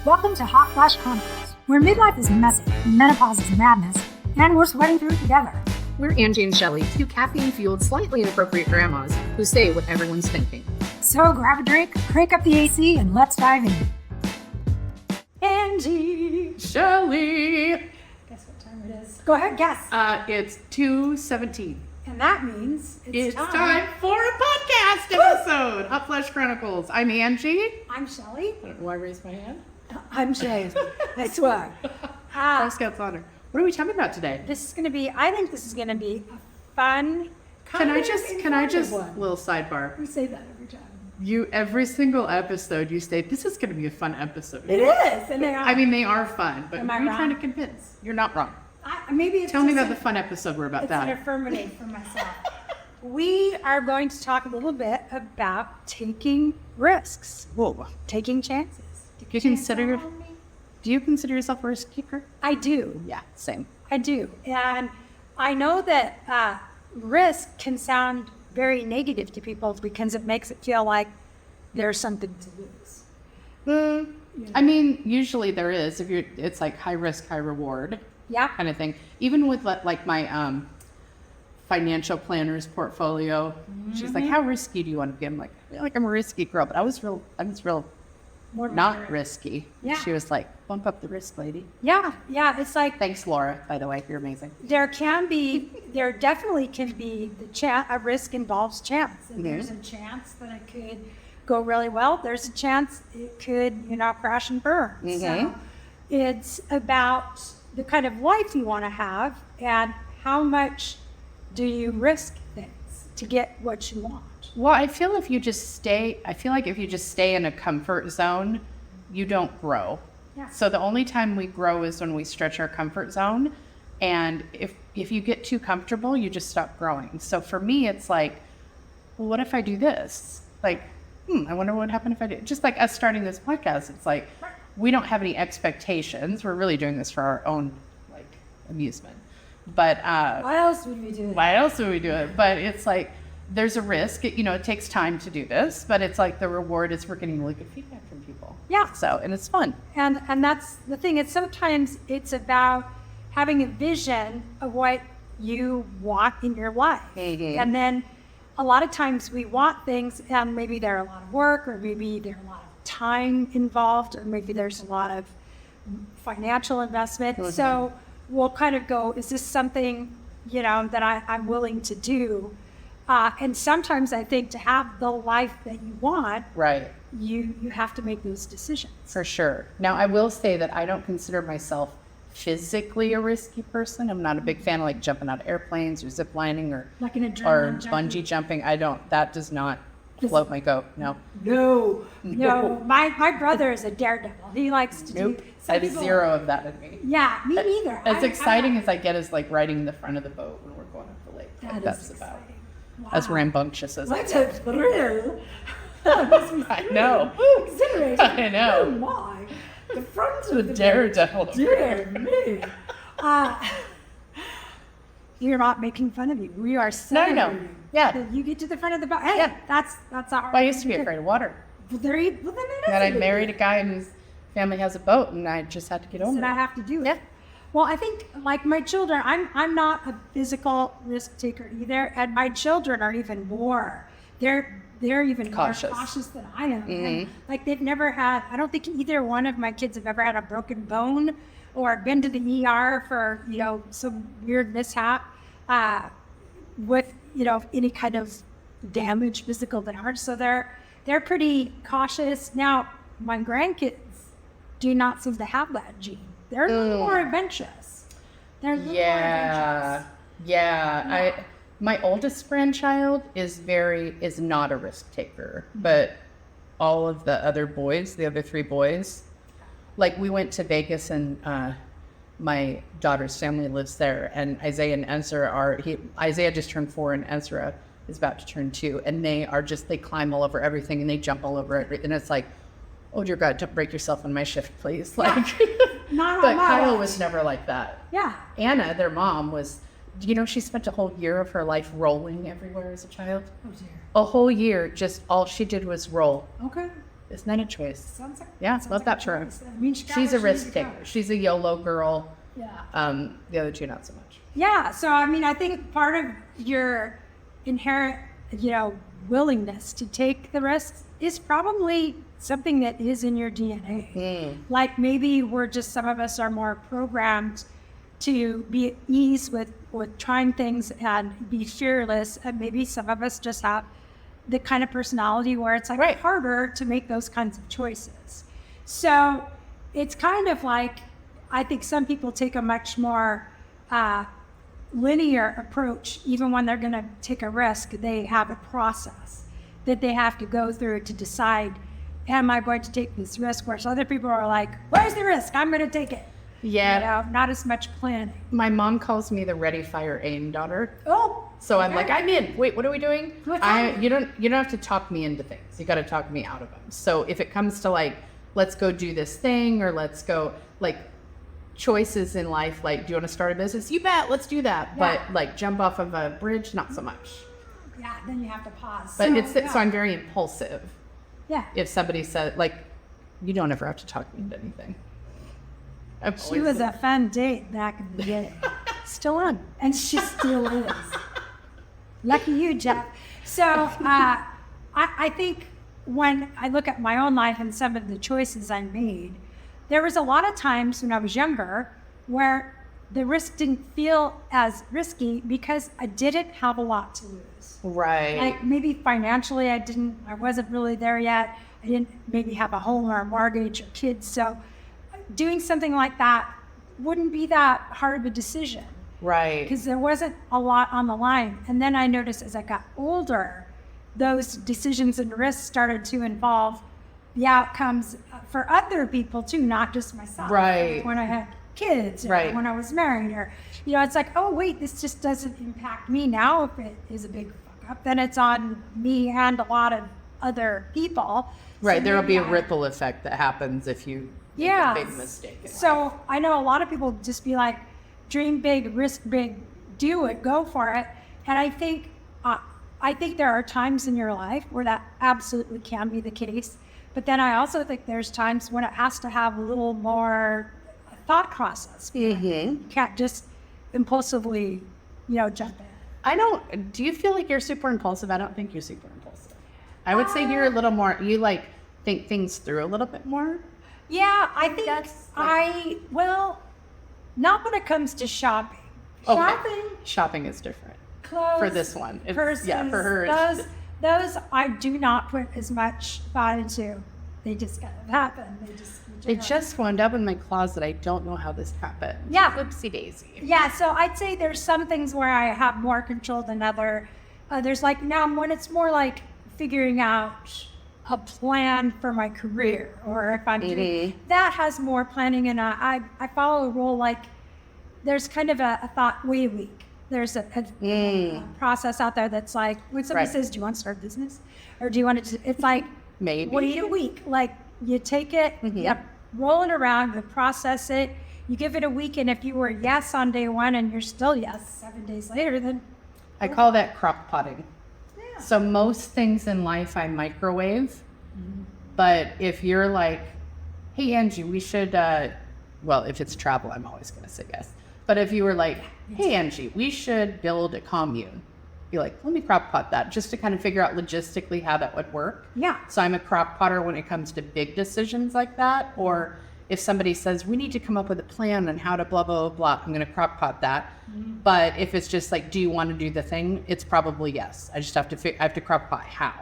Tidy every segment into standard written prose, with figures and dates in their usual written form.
Welcome to Hot Flash Chronicles, where midlife is messy, menopause is madness, and we're sweating through it together. We're Angie and Shelly, two caffeine-fueled, slightly inappropriate grandmas who say what everyone's thinking. So grab a drink, crank up the AC, and let's dive in. Angie Shelly! Guess what time it is? Go ahead, guess. It's 2:17. And that means It's time for a podcast episode. Hot Flash Chronicles. I'm Angie. I'm Shelly. I don't know why I raised my hand. I'm Shelly. I swear. Girl Scouts honor. What are we talking about today? I think this is going to be a fun, Can I just, one. little sidebar. We say that every time. Every single episode, you say, this is going to be a fun episode. It is, and they are. I mean, they are fun, but Am I who are you wrong? trying to convince? You're not wrong. Maybe it's Tell me just about the fun episode we're about It's to an have. affirmative for myself. We are going to talk a little bit about taking risks, Whoa. taking chances. Do you consider yourself a risk taker? I do. Yeah, same. I do. And I know that risk can sound very negative to people because it makes it feel like there's something to lose. I mean, usually there is. It's like high risk, high reward. Yeah. Kind of thing. Even with like my financial planner's portfolio, she's like, "How risky do you want to be?" I'm like, I feel like I'm a risky girl, but I was real More not moderate. risky. Yeah. She was like, "Bump up the risk, lady." Yeah. It's like Thanks, Laura. By the way, you're amazing. there definitely can be a risk involves chance. And there's a chance that it could go really well. There's a chance it could, crash and burn. So it's about the kind of life you want to have and how much do you risk things to get what you want. Well, I feel like if you just stay in a comfort zone, you don't grow. Yeah. So the only time we grow is when we stretch our comfort zone. And if you get too comfortable, you just stop growing. So for me, it's like, well, what if I do this? Like, I wonder what would happen if I did. Just like us starting this podcast, it's like, we don't have any expectations. We're really doing this for our own, like, amusement. But Why else would we do it? why else would we do it? But it's like, there's a risk. It takes time to do this, but it's like the reward is we're getting really good feedback from people. Yeah. So, and it's fun. And that's the thing. Sometimes it's about having a vision of what you want in your life. And then a lot of times we want things and maybe there's a lot of work or maybe there's a lot of time involved or maybe there's a lot of financial investment. So we'll kind of go, is this something, that I'm willing to do? And sometimes I think to have the life that you want, Right. you have to make those decisions. For sure. Now, I will say that I don't consider myself physically a risky person. I'm not a big fan of like jumping out of airplanes or zip lining or Like an adrenaline bungee jumping. That does not float my goat. No. No. My brother is a daredevil. He likes to Nope. do. I have zero of that in me. Yeah, me neither. As exciting as I get as like riding the front of the boat when we're going up the lake. Like, that's about as rambunctious as I What's get. a thrill? I know. Exhilarating. I know. Oh my. The front The of the daredevil. Dear me. You're not making fun of you. We are No. celebrating. Yeah. that You get to the front of the boat. Hey, Yeah. that's our. Well, I used to be afraid of water. Well, then it is. And I a big married a deal. guy whose family has a boat, and I just had to get over And I it. have to do it. Yeah. Well, I think like my children, I'm not a physical risk taker either, and my children are even more. They're even Cautious. more cautious than I am. And, like they've never had. I don't think either one of my kids have ever had a broken bone or been to the ER for some weird mishap with any kind of damage, physical than ours. So they're pretty cautious. Now my grandkids do not seem to have that gene. They're a little more adventurous. They're a little more adventurous. Yeah. My oldest grandchild is not a risk taker, but all of the other boys, the other three boys, like we went to Vegas and my daughter's family lives there, and Isaiah and Ezra Isaiah just turned 4 and Ezra is about to turn 2, and they climb all over everything and they jump all over it, and it's like, oh dear God, don't break yourself on my shift, please. Like, Not but on my Kyle watch. was never like that. Yeah. Anna, their mom, was, she spent a whole year of her life rolling everywhere as a child. Oh dear. A whole year, just all she did was roll. Okay. Isn't that a choice? Sounds like, Yeah, sounds love like that a for her. choice. I mean, she got She's what a she risk needed to taker. go. She's a YOLO girl. Yeah. The other two, not so much. Yeah. So, I mean, I think part of your inherent, willingness to take the risks is probably something that is in your DNA. Like maybe some of us are more programmed to be at ease with trying things and be fearless. And maybe some of us just have the kind of personality where it's like harder to make those kinds of choices. So it's kind of like, I think some people take a much more linear approach. Even when they're going to take a risk, they have a process that they have to go through to decide, am I going to take this risk? Whereas other people are like, where's the risk? I'm going to take it. Yeah. Not as much planning. My mom calls me the ready, fire, aim daughter. Oh. So I'm like, I'm in. Wait, what are we doing? What's You don't have to talk me into things. You got to talk me out of them. So if it comes to like, let's go do this thing, or let's go like choices in life, like, do you want to start a business? You bet, let's do that. Yeah. But like jump off of a bridge, not so much. Yeah, then you have to pause. But so I'm very impulsive. Yeah. If somebody said, like, you don't ever have to talk me into anything. She was a fun date back in the day. Still on. And she still is. Lucky you, Jeff. So I think when I look at my own life and some of the choices I made, there was a lot of times when I was younger where the risk didn't feel as risky because I didn't have a lot to lose. Right. Like maybe financially I wasn't really there yet. I didn't maybe have a home or a mortgage or kids. So doing something like that wouldn't be that hard of a decision. Right. Because there wasn't a lot on the line. And then I noticed as I got older, those decisions and risks started to involve the outcomes for other people too, not just myself. Right. Like when I had kids, or when I was married, or, it's like, oh, wait, this just doesn't impact me now. If it is a big fuck up, then it's on me and a lot of other people. Right. So There'll be a maybe ripple effect that happens if you make a big mistake. So I know a lot of people just be like, dream big, risk big, do it, go for it. And I think there are times in your life where that absolutely can be the case. But then I also think there's times when it has to have a little more thought process. You can't just impulsively, jump in. Do you feel like you're super impulsive? I don't think you're super impulsive. I would say you're a little more, you like think things through a little bit more. Yeah, I think not when it comes to shopping. Okay. Shopping is different. Clothes, for this one. Purses, For her. Those I do not put as much thought into. They just kind of happen. They just wound up in my closet. I don't know how this happened. Yeah. Whoopsie daisy. Yeah, so I'd say there's some things where I have more control than others. Like now when it's more like figuring out a plan for my career, or if I'm doing that has more planning, and I follow a rule like there's kind of a thought way a week. There's a process out there that's like when somebody says, "Do you want to start a business?" or "Do you want to?" It's like maybe wait a week. Like you take it, you roll it around, you process it, you give it a week, and if you were yes on day one and you're still yes 7 days later, then I call that crock-potting. Yeah. So most things in life I microwave, but if you're like, "Hey Angie, we should," if it's travel, I'm always going to say yes. But if you were like, "Hey Angie, we should build a commune," you're like, "Let me crock pot that," just to kind of figure out logistically how that would work. Yeah. So I'm a crock potter when it comes to big decisions like that. Or if somebody says, "We need to come up with a plan on how to blah, blah, blah, blah," I'm going to crock pot that. But if it's just like, "Do you want to do the thing?" It's probably yes. I just have to I have to crock pot how.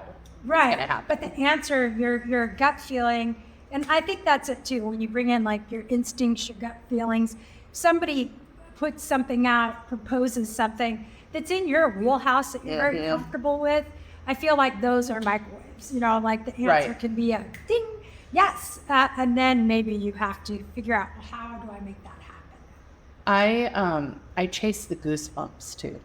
Right. It's gonna happen. But the answer, your gut feeling, and I think that's it too, when you bring in like your instincts, your gut feelings, somebody puts something out, proposes something that's in your wheelhouse that you're very comfortable with, I feel like those are microwaves. Like the answer can be a ding, yes, and then maybe you have to figure out, well, how do I make that happen? I chase the goosebumps too.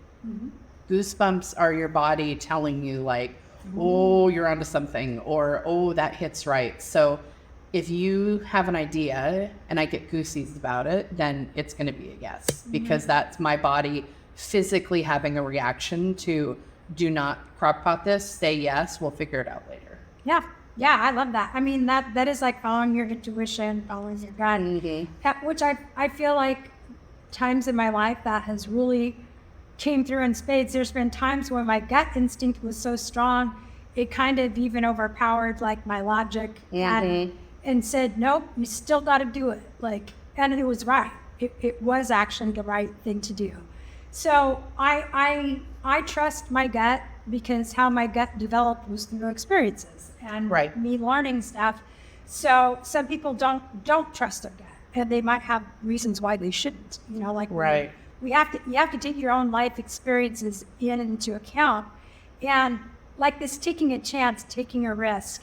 Goosebumps are your body telling you like, "Oh, you're onto something," or "Oh, that hits right." So if you have an idea and I get goosies about it, then it's going to be a yes, because that's my body physically having a reaction to, "Do not crock pot this, say yes, we'll figure it out later." Yeah. Yeah, I love that. I mean, that is like following your intuition, following your gut, which I feel like times in my life that has really came through in spades. There's been times when my gut instinct was so strong, it kind of even overpowered like my logic and said, nope, you still got to do it. Like, and it was right. It was actually the right thing to do. So I trust my gut because how my gut developed was through experiences and me learning stuff. So some people don't trust their gut, and they might have reasons why they shouldn't. You know, like you have to take your own life experiences into account, and like this taking a chance, taking a risk.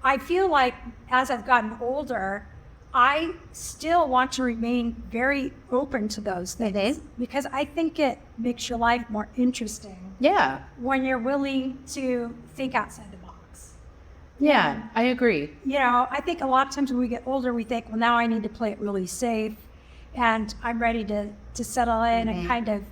I feel like as I've gotten older, I still want to remain very open to those things because I think it makes your life more interesting. Yeah. When you're willing to think outside the box. Yeah, I agree. You know, I think a lot of times when we get older, we think, well, now I need to play it really safe and I'm ready to settle in and kind of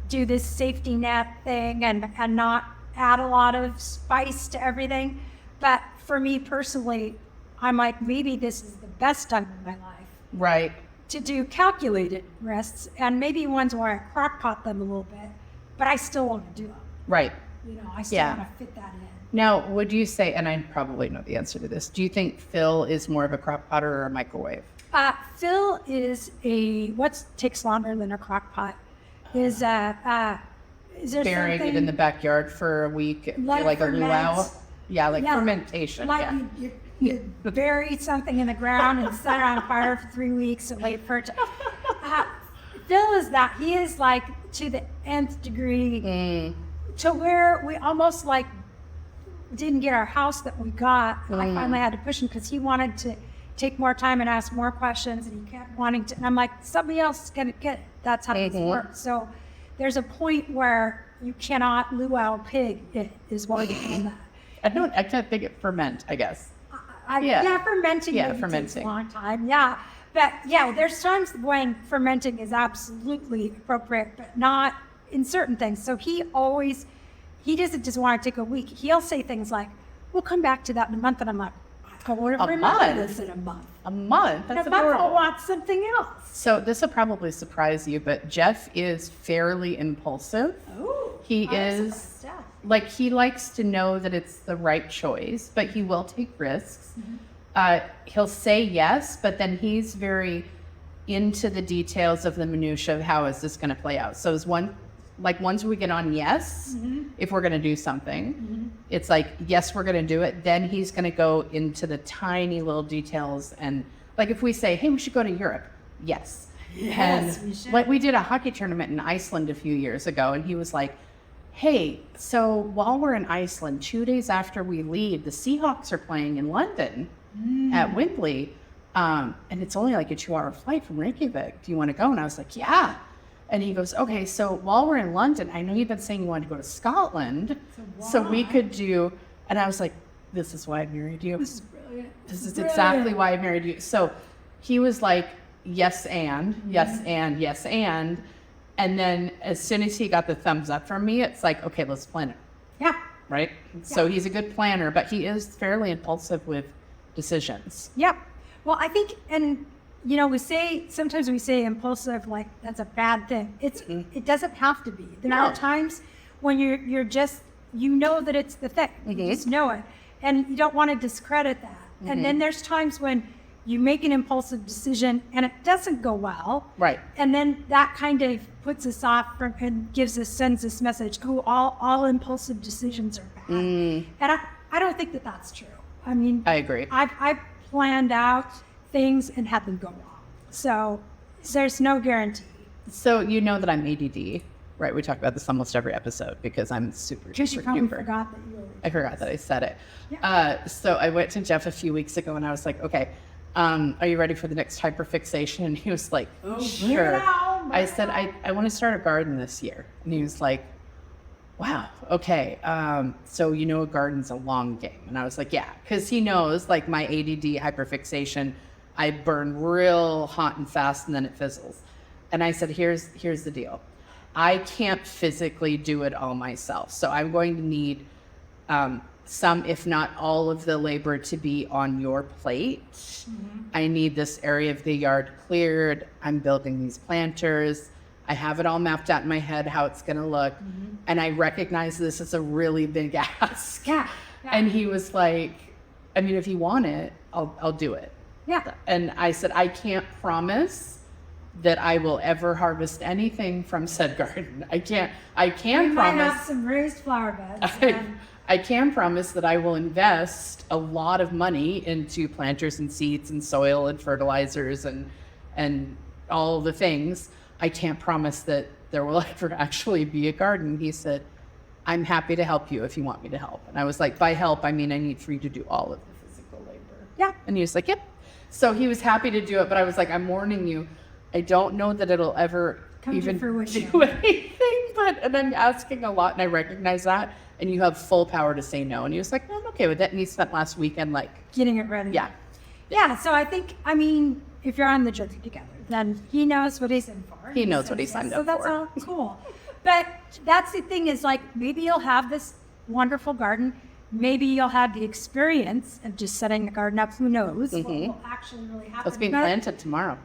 do this safety net thing and not add a lot of spice to everything. But for me personally, I'm like, maybe this is the best time in my life. Right. To do calculated risks and maybe ones where I crockpot them a little bit, but I still want to do them. Right. You know, I still want to fit that in. Now, would you say, and I probably know the answer to this, do you think Phil is more of a crock potter or a microwave? Phil is what takes longer than a crock pot is there burying it in the backyard for a week, like a luau? Yeah, like fermentation. Like you bury something in the ground and set it on fire for 3 weeks and wait for it to... Phil is that. He is like to the nth degree to where we almost like didn't get our house that we got. I finally had to push him because he wanted to take more time and ask more questions, and he kept wanting to. And I'm like, somebody else is going to get it. That's how this works. So there's a point where you cannot luau pig. It is what you call that. I can't think it ferment, I guess. Fermenting. Fermenting takes a long time. Yeah. But there's times when fermenting is absolutely appropriate, but not in certain things. So he doesn't just want to take a week. He'll say things like, we'll come back to that in a month. And I'm like, I won't remember this in a month. A month? That's adorable. I'll want something else. So this will probably surprise you, but Jeff is fairly impulsive. Oh, he is like, he likes to know that it's the right choice, but he will take risks. He'll say yes, but then he's very into the details of the minutia of how is this going to play out. So once we get on yes, if we're going to do something, it's like, yes, we're going to do it. Then he's going to go into the tiny little details. And like, if we say, hey, we should go to Europe. Yes. Yes, and we should. like we did a hockey tournament in Iceland a few years ago. And he was like, hey, so while we're in Iceland, 2 days after we leave, the Seahawks are playing in London at Wembley. And it's only like a 2-hour flight from Reykjavik. Do you want to go? And I was like, yeah. And he goes, okay, so while we're in London, I know you've been saying you wanted to go to Scotland. So we could do, and I was like, this is why I married you. This is brilliant. This is exactly why I married you. So he was like, yes, and, yes, and, yes, and. And then as soon as he got the thumbs up from me, it's like, okay, let's plan it. Yeah. Right? Yeah. So he's a good planner, but he is fairly impulsive with decisions. Yep. Well, I think, and you know, sometimes we say impulsive, like that's a bad thing. It doesn't have to be. There are times when you're just, you know that it's the thing. You just know it. And you don't want to discredit that. And then there's times when you make an impulsive decision and it doesn't go well. Right. And then that kind of puts us off and sends this message, oh, all impulsive decisions are bad. And I don't think that that's true. I mean, I agree. I've planned out things and had them go wrong. So there's no guarantee. So you know that I'm ADD, right? We talk about this almost every episode because I'm super Because you probably forgot that you were. I forgot that I said it. Yeah. So I went to Jeff a few weeks ago and I was like, okay, are you ready for the next hyperfixation? And he was like, sure. I said, I want to start a garden this year. And he was like, wow, okay. So you know a garden's a long game. And I was like, yeah, because he knows like my ADD hyperfixation, I burn real hot and fast and then it fizzles. And I said, here's the deal. I can't physically do it all myself. So I'm going to need some, if not all of the labor to be on your plate. I need this area of the yard cleared. I'm building these planters. I have it all mapped out in my head how it's going to look. And I recognize this as a really big ask. Yeah. And he was like, I mean, if you want it, I'll do it. Yeah. And I said, I can't promise that I will ever harvest anything from said garden. I can We might promise. have some raised flower beds. I can promise that I will invest a lot of money into planters and seeds and soil and fertilizers and all the things. I can't promise that there will ever actually be a garden. He said, I'm happy to help you if you want me to help. And I was like, by help, I mean, I need for you to do all of the physical labor. Yeah. And he was like, yep. So he was happy to do it, but I was like, I'm warning you, I don't know that it'll ever Come to even fruition. do anything, and I'm asking a lot and I recognize that. And you have full power to say no. And he was like, no, I'm okay with that. And he spent last weekend like, Getting it ready. yeah. Yeah. So I think, I mean, if you're on the journey together, then he knows what he's in for. He knows what he signed up so that's for. all cool. But that's the thing is like, maybe you'll have this wonderful garden. Maybe you'll have the experience of just setting the garden up. Who knows what will actually really happen. It's being But planted tomorrow.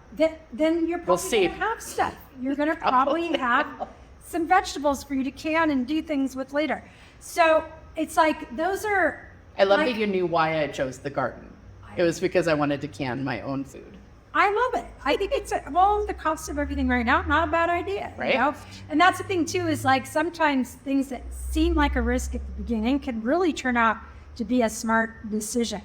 then you're We'll probably see. going to have stuff. You're going to probably have some vegetables for you to can and do things with later. So it's like, those are. I love like, that you knew why I chose the garden. It was because I wanted to can my own food. I love it. I think it's, the cost of everything right now, not a bad idea. Right. You know? And that's the thing too, is like sometimes things that seem like a risk at the beginning can really turn out to be a smart decision.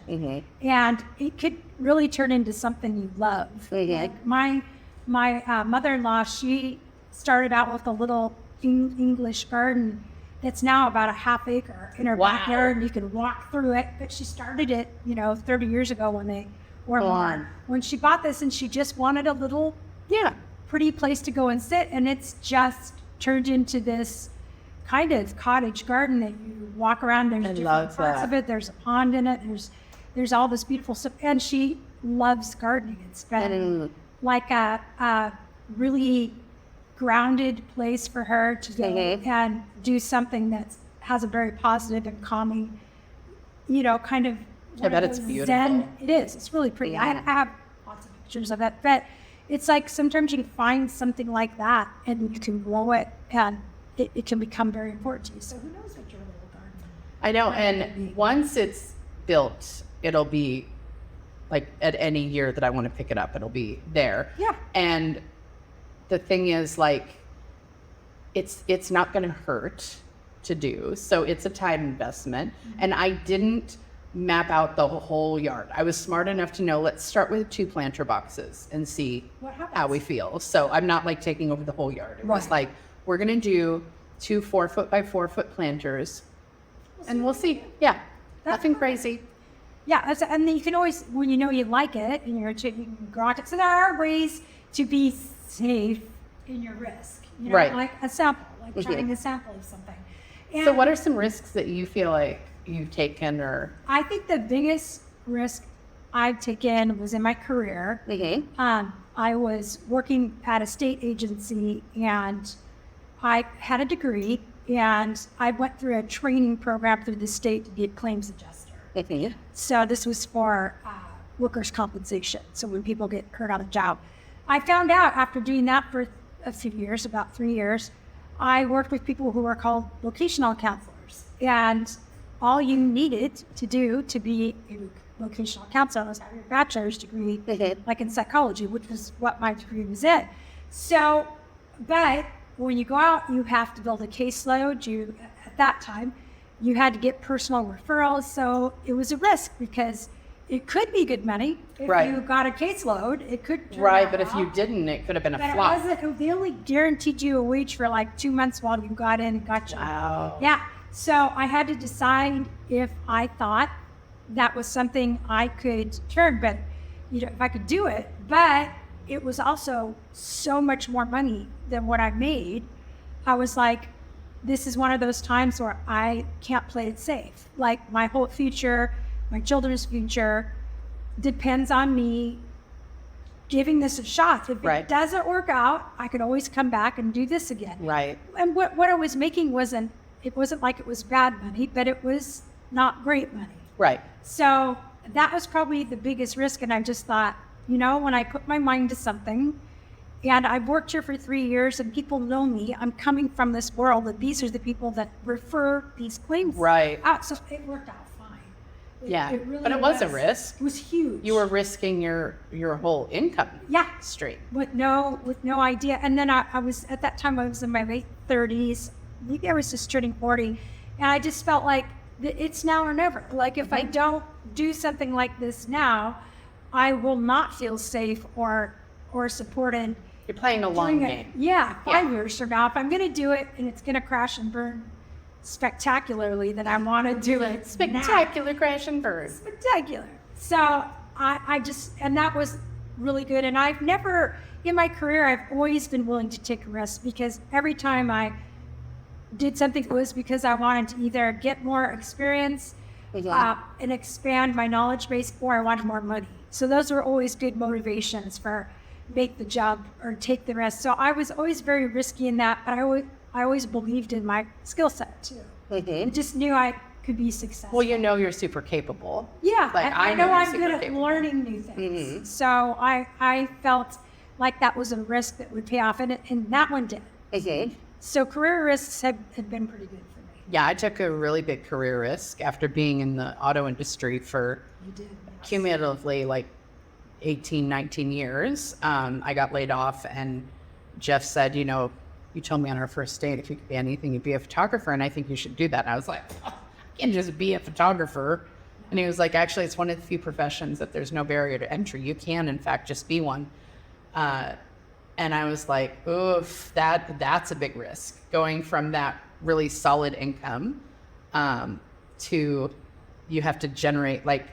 And it could really turn into something you love. Like my mother-in-law, she started out with a little English garden that's now about a half acre in her backyard, and you can walk through it. But she started it, 30 years ago when they were born. When she bought this, and she just wanted a little, pretty place to go and sit, and it's just turned into this kind of cottage garden that you walk around. There's different parts of it. There's a pond in it. There's all this beautiful stuff, and she loves gardening. It's been like a really grounded place for her to go and do something that has a very positive and calming, kind of. I bet it's beautiful. Zen. It is. It's really pretty. I have lots of pictures of it, but it's like sometimes you can find something like that and you can grow it, and it can become very important to you. So who knows what your little garden. I know, and once it's built, it'll be like at any year that I want to pick it up, it'll be there. Yeah. And the thing is, like, it's not going to hurt to do. So it's a time investment. And I didn't map out the whole yard. I was smart enough to know, let's start with 2 planter boxes and see how we feel. So I'm not like taking over the whole yard. It was like, we're going to do 2 4-foot by 4-foot planters and we'll see. Yeah. Nothing crazy. Yeah. And then you can always, when you like it, and you can grow it. So there are ways to be safe in your risk. Right. Like a sample, like trying a sample of something. And So what are some risks that you feel like you've taken, or? I think the biggest risk I've taken was in my career. I was working at a state agency, and I had a degree, and I went through a training program through the state to be a claims adjuster. So this was for workers' compensation. So when people get hurt on a job. I found out after doing that for a few years, about 3 years, I worked with people who were called vocational counselors. And all you needed to do to be a vocational counselor was have your bachelor's degree, like in psychology, which is what my degree was in. So, but when you go out, you have to build a caseload. At that time, you had to get personal referrals. So it was a risk because it could be good money if you got a caseload. It could turn out But if well. you didn't, it could have been a But flop. they only guaranteed you a wage for like 2 months while you got in and got you. Wow. Yeah. So I had to decide if I thought that was something I could turn, but if I could do it. But it was also so much more money than what I made. I was like, this is one of those times where I can't play it safe. Like my whole future, my children's future depends on me giving this a shot. If it doesn't work out, I could always come back and do this again. Right. And what I was making wasn't like it was bad money, but it was not great money. Right. So that was probably the biggest risk. And I just thought, when I put my mind to something, and I've worked here for 3 years and people know me, I'm coming from this world, that these are the people that refer these claims out. So it worked out fine. It really but it was a risk. It was huge. You were risking your whole income stream. With no idea. And then I was, at that time, I was in my late 30s. Maybe I was just turning 40. And I just felt like it's now or never. Like if I don't do something like this now, I will not feel safe or supported. You're playing a long game. Yeah, 5 years from now, if I'm going to do it and it's going to crash and burn spectacularly, then I want to do it. Spectacular crash and burn. Spectacular. So I just, and that was really good. And I've never, in my career, I've always been willing to take a risk, because every time I did something, it was because I wanted to either get more experience and expand my knowledge base, or I wanted more money. So those were always good motivations for make the jump or take the risk. So I was always very risky in that, but I always believed in my skill set too. I just knew I could be successful. Well, you're super capable. Yeah, like, I know I'm good at learning new things. So I felt like that was a risk that would pay off, and that one did. So career risks have been pretty good for me. Yeah, I took a really big career risk after being in the auto industry for cumulatively like 18, 19 years. I got laid off, and Jeff said, you told me on our first date, if you could be anything, you'd be a photographer, and I think you should do that. And I was like, I can't just be a photographer. And he was like, actually, it's one of the few professions that there's no barrier to entry. You can, in fact, just be one. And I was like, oof, that's a big risk, going from that really solid income to you have to generate, like,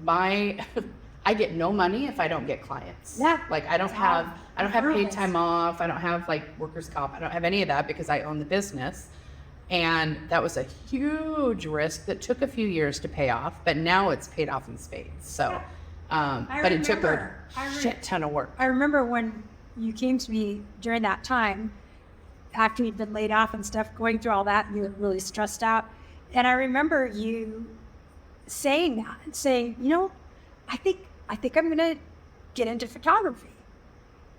I get no money if I don't get clients. Yeah. Like I don't have paid time off. I don't have like workers' comp. I don't have any of that because I own the business. And that was a huge risk that took a few years to pay off, but now it's paid off in spades. So, but it took a shit ton of work. I remember when you came to me during that time, after you'd been laid off and stuff, going through all that, and you were really stressed out. And I remember you saying, I think I'm going to get into photography.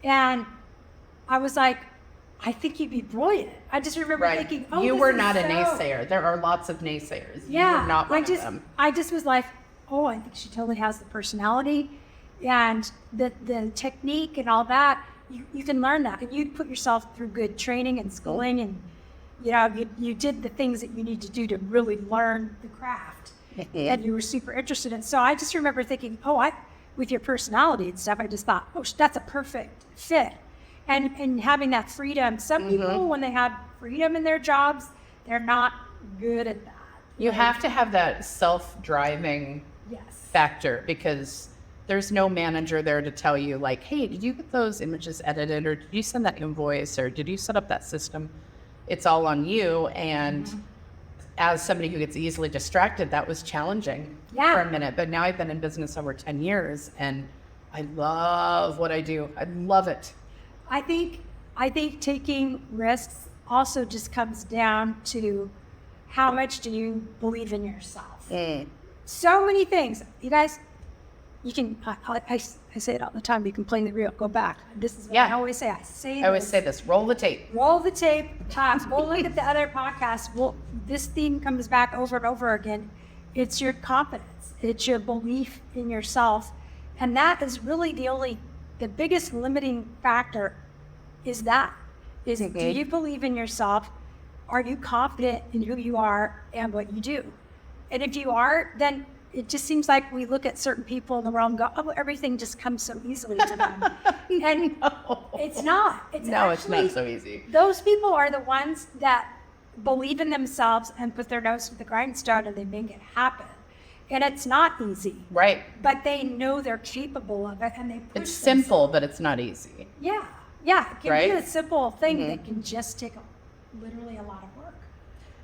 And I was like, I think you'd be brilliant. I just remember thinking, you were not a naysayer. There are lots of naysayers. Yeah. You were not one of them. I just was like, I think she totally has the personality and the technique and all that. You can learn that. And you put yourself through good training and schooling, and you did the things that you need to do to really learn the craft. And you were super interested in. So I just remember thinking, with your personality and stuff, I just thought, that's a perfect fit. And having that freedom. Some people, when they have freedom in their jobs, they're not good at that. You have to have that self-driving factor, because there's no manager there to tell you like, hey, did you get those images edited, or did you send that invoice, or did you set up that system? It's all on you. And as somebody who gets easily distracted, that was challenging for a minute. But now I've been in business over 10 years and I love what I do. I love it. I think taking risks also just comes down to how much do you believe in yourself. So many things. You guys, you can, I say it all the time, you can play the reel, go back. This is what I always say. I always say this, roll the tape. Roll the tape, we'll look at the other podcasts. This theme comes back over and over again. It's your confidence. It's your belief in yourself. And that is really the biggest limiting factor is do you believe in yourself? Are you confident in who you are and what you do? And if you are, then it just seems like we look at certain people in the world and go, everything just comes so easily to them. And it's not. It's not so easy. Those people are the ones that believe in themselves and put their nose to the grindstone and they make it happen. And it's not easy. Right. But they know they're capable of it and they push It's simple, but it's not easy. Yeah. Yeah. It can be a simple thing that can just take literally a lot of work.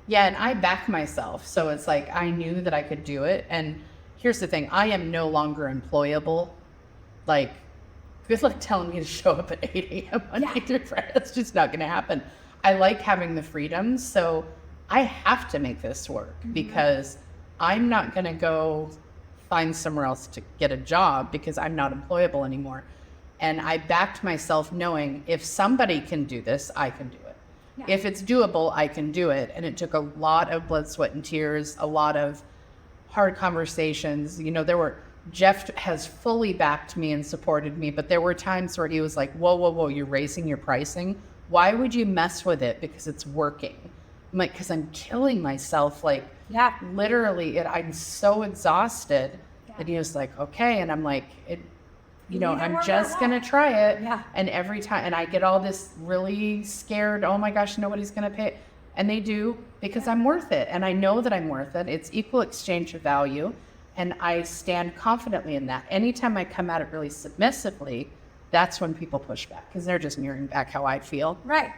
Yeah, and I back myself. So it's like I knew that I could do it. And here's the thing, I am no longer employable. Like, good luck telling me to show up at 8 a.m. Monday through Friday. That's just not going to happen. I like having the freedom. So I have to make this work because I'm not going to go find somewhere else to get a job because I'm not employable anymore. And I backed myself knowing if somebody can do this, I can do it. Yeah. If it's doable, I can do it. And it took a lot of blood, sweat, and tears, a lot of hard conversations. You know, Jeff has fully backed me and supported me, but there were times where he was like, whoa, you're raising your pricing. Why would you mess with it? Because it's working. I'm like, because I'm killing myself. Like, literally, I'm so exhausted. And he was like, okay. And I'm like, I'm just going to try it. Yeah. And every time, and I get all this really scared, oh my gosh, nobody's going to pay. And they do, because I'm worth it. And I know that I'm worth it. It's equal exchange of value. And I stand confidently in that. Anytime I come at it really submissively, that's when people push back, because they're just mirroring back how I feel. Right.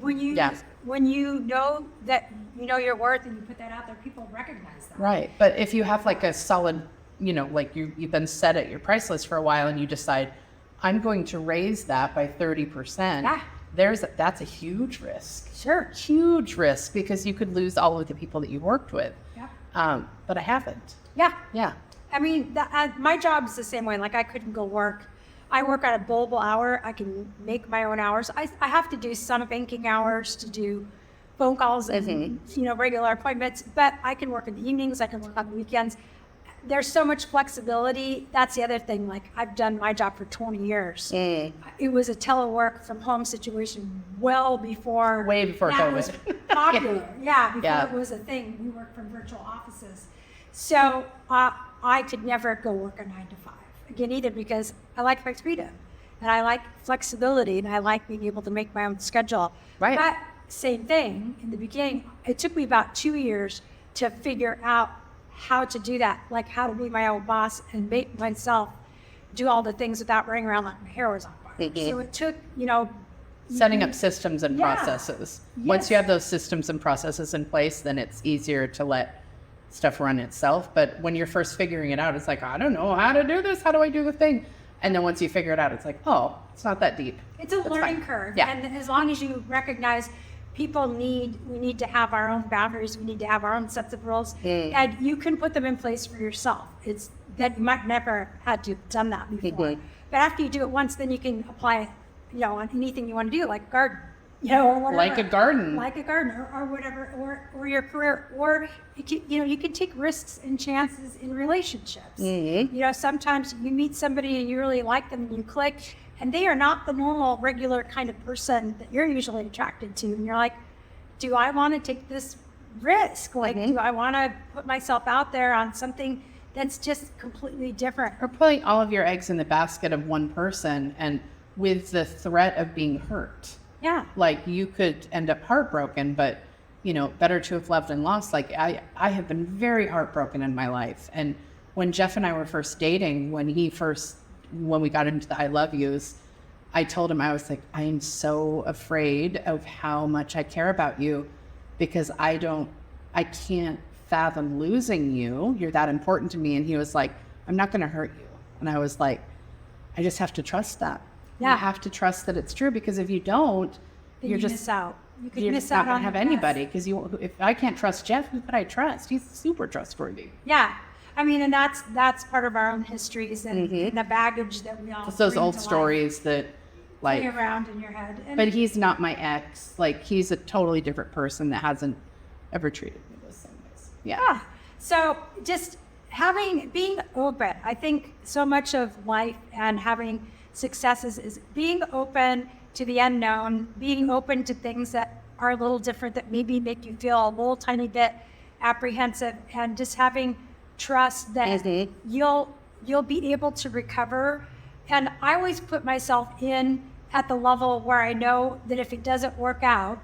When you know that you know your worth and you put that out there, people recognize that. Right. But if you have like a solid, like you've been set at your price list for a while and you decide, I'm going to raise that by 30%, that's a huge risk. Sure. Huge risk, because you could lose all of the people that you worked with. Yeah. But I haven't. Yeah. Yeah. I mean, my job is the same way. Like, I couldn't go work. I work on a billable hour. I can make my own hours. I have to do some banking hours to do phone calls and, regular appointments, but I can work in the evenings. I can work on the weekends. There's so much flexibility. That's the other thing. Like, I've done my job for 20 years. It was a telework from home situation way before COVID was popular. Before it was a thing. We worked from virtual offices. So I could never go work a 9 to 5 again either, because I like my freedom and I like flexibility and I like being able to make my own schedule. Right. But same thing in the beginning. It took me about 2 years to figure out how to do that, like how to be my own boss and make myself do all the things without running around like my hair was on fire. So it took, setting up systems and processes. Once you have those systems and processes in place, then it's easier to let stuff run itself. But when you're first figuring it out, it's like, I don't know how to do this. How do I do the thing? And then once you figure it out, it's like, oh, it's not that deep. It's a learning curve. Yeah. And as long as you recognize we need to have our own boundaries. We need to have our own sets of rules. And you can put them in place for yourself. It's that you might never had to have done that before. But after you do it once, then you can apply, on anything you want to do, like garden. Or whatever. Like a garden. Or whatever, or your career, or you can take risks and chances in relationships. Sometimes you meet somebody and you really like them and you click, and they are not the normal, regular kind of person that you're usually attracted to. And you're like, do I want to take this risk? Like, do I want to put myself out there on something that's just completely different? Or putting all of your eggs in the basket of one person, and with the threat of being hurt. Yeah. Like, you could end up heartbroken, but, better to have loved and lost. Like, I have been very heartbroken in my life. And when Jeff and I were first dating, when we got into the I love yous, I told him, I was like, I am so afraid of how much I care about you, because I can't fathom losing you. You're that important to me. And he was like, I'm not going to hurt you. And I was like, I just have to trust that. You have to trust that it's true, because if you don't, you're just miss out. You're miss not out going on to have anybody, because if I can't trust Jeff, who could I trust? He's super trustworthy. Yeah. I mean, and that's part of our own histories and the baggage that we all It's those bring old to life, stories that, like, play around in your head. And but he's not my ex. Like, he's a totally different person that hasn't ever treated me the same ways. Yeah. So just being open. I think so much of life and having successes is being open to the unknown, being open to things that are a little different, that maybe make you feel a little tiny bit apprehensive, and just having trust that you'll be able to recover. And I always put myself in at the level where I know that if it doesn't work out,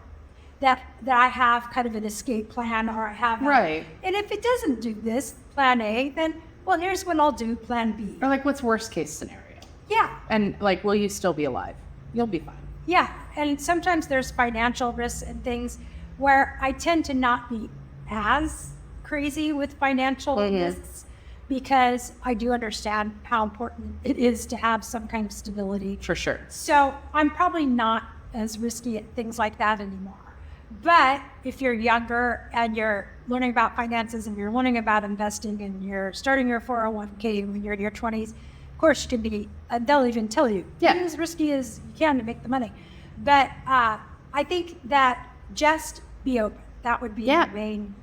that I have kind of an escape plan, or I have and if it doesn't do this, plan A, then, well, here's what I'll do, plan B. Or like, what's worst case scenario? Yeah. And like, will you still be alive? You'll be fine. Yeah. And sometimes there's financial risks and things where I tend to not be as crazy with financial risks, because I do understand how important it is to have some kind of stability. For sure. So I'm probably not as risky at things like that anymore. But if you're younger and you're, learning about finances and you're learning about investing and you're starting your 401k when you're in your 20s, of course you can be, they'll even tell you, be as risky as you can to make the money. But I think that just be open. That would be the main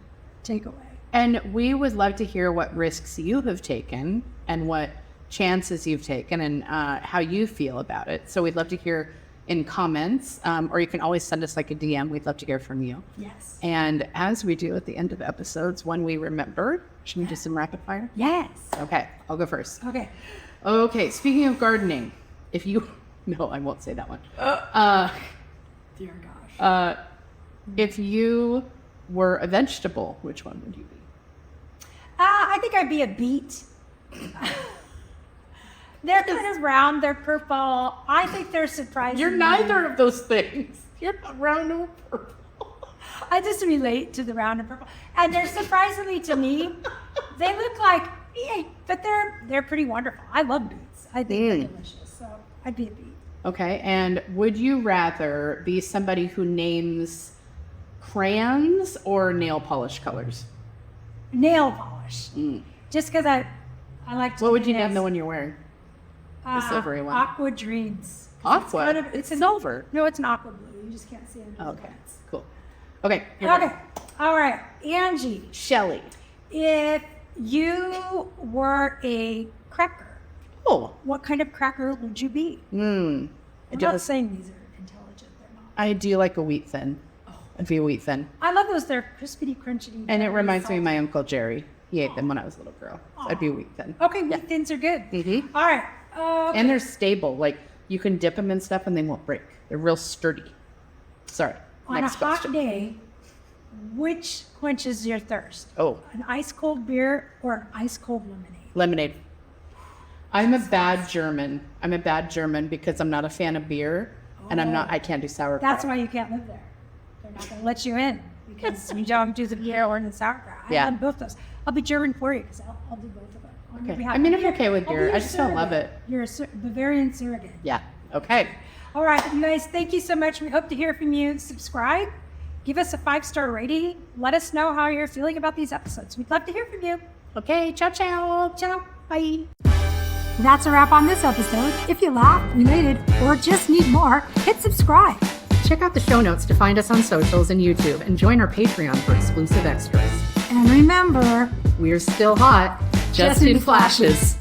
takeaway. And we would love to hear what risks you have taken and what chances you've taken and how you feel about it. So we'd love to hear in comments, or you can always send us like a DM. We'd love to hear from you. Yes. And as we do at the end of episodes, when we remember, should we do some rapid fire? Yes. Okay, I'll go first. Okay. Okay, speaking of gardening, if you, no, I won't say that one. Dear gosh. If you were a vegetable, which one would you be? I think I'd be a beet. They're kind of round. They're purple. I think they're surprising. You're neither of those things. You're not round or purple. I just relate to the round and purple. And they're surprisingly to me, they look like, but they're pretty wonderful. I love beets. I think they're delicious. So I'd be a beet. Okay, and would you rather be somebody who names crayons or nail polish colors? Nail polish. Just because I like to. What would you name the one you're wearing? The silvery one. Aqua Dreams. Aqua? It's a silver. No, it's an aqua blue. You just can't see it. Okay, cool. Okay. Okay. All right. Angie. Shelly. If you were a cracker, what kind of cracker would you be? I'm not saying these are intelligent. They're not. I do like a wheat thin. I'd be a wheat thin. I love those. They're crispity, crunchy. And it reminds me of my Uncle Jerry. He ate them when I was a little girl. So I'd be a wheat thin. Okay, wheat thins are good. All right. And they're stable. Like, you can dip them in stuff and they won't break. They're real sturdy. Sorry. On Next a hot question. day, which quenches your thirst? Oh, An ice cold beer or an ice cold lemonade? lemonade. I'm a bad German. I'm a bad German because I'm not a fan of beer and I can't do sauerkraut. That's why you can't live there. They're not going to let you in because you don't do the beer or the sauerkraut. I love both those. I'll be German for you because I'll do both of them. Okay. I mean, I'm okay with beer. I just don't love it. You're a Bavarian surrogate. Yeah. Okay. All right, you guys, thank you so much. We hope to hear from you. Subscribe. Give us a 5-star rating. Let us know how you're feeling about these episodes. We'd love to hear from you. Okay. Ciao, ciao. Ciao. Bye. That's a wrap on this episode. If you laughed, related, or just need more, hit subscribe. Check out the show notes to find us on socials and YouTube and join our Patreon for exclusive extras. And remember, We're still hot, just in flashes.